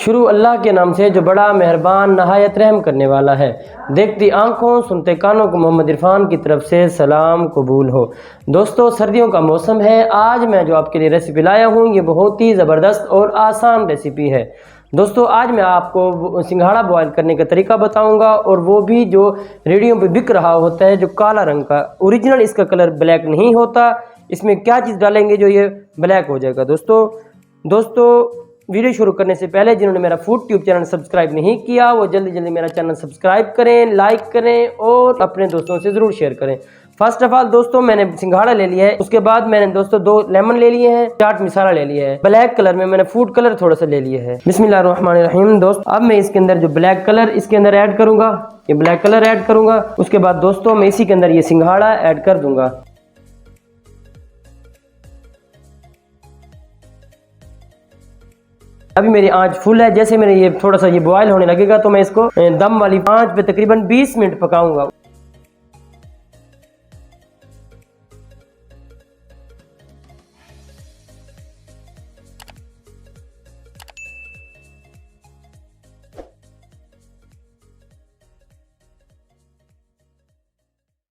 शुरू अल्लाह के नाम से जो बड़ा मेहरबान नहायत रहम करने वाला है। देखती आंखों सुनते कानों को मोहम्मद इरफान की तरफ से सलाम कबूल हो। दोस्तों, सर्दियों का मौसम है। आज मैं जो आपके लिए रेसिपी लाया हूँ ये बहुत ही ज़बरदस्त और आसान रेसिपी है। दोस्तों, आज मैं आपको सिंघाड़ा बॉयल करने का तरीका बताऊंगा, और वो भी जो रेडियो पे बिक रहा होता है, जो काला रंग का। ओरिजिनल इसका कलर ब्लैक नहीं होता। इसमें क्या चीज़ डालेंगे जो ये ब्लैक हो जाएगा। दोस्तों वीडियो शुरू करने से पहले जिन्होंने मेरा फूड ट्यूब चैनल सब्सक्राइब नहीं किया वो जल्दी जल्दी मेरा चैनल सब्सक्राइब करें, लाइक करें और अपने दोस्तों से ज़रूर शेयर करें। फर्स्ट ऑफ ऑल दोस्तों, मैंने सिंघाड़ा ले लिया है। उसके बाद मैंने दोस्तों 2 लेमन ले लिए हैं, चाट मसाला ले लिया है, ब्लैक कलर में मैंने फूड कलर थोड़ा सा ले लिया है। बिस्मिल्लाहिर्रहमानिर्रहीम। दोस्त, अब मैं इसके अंदर जो ब्लैक कलर इसके अंदर ऐड करूंगा, ये ब्लैक कलर ऐड करूंगा। उसके बाद दोस्तों मैं इसी के अंदर ये सिंघाड़ा ऐड कर दूंगा। अभी मेरी आंच फुल है। जैसे मेरे ये थोड़ा सा ये बॉयल होने लगेगा तो मैं इसको दम वाली आंच पे तकरीबन 20 मिनट पकाऊंगा।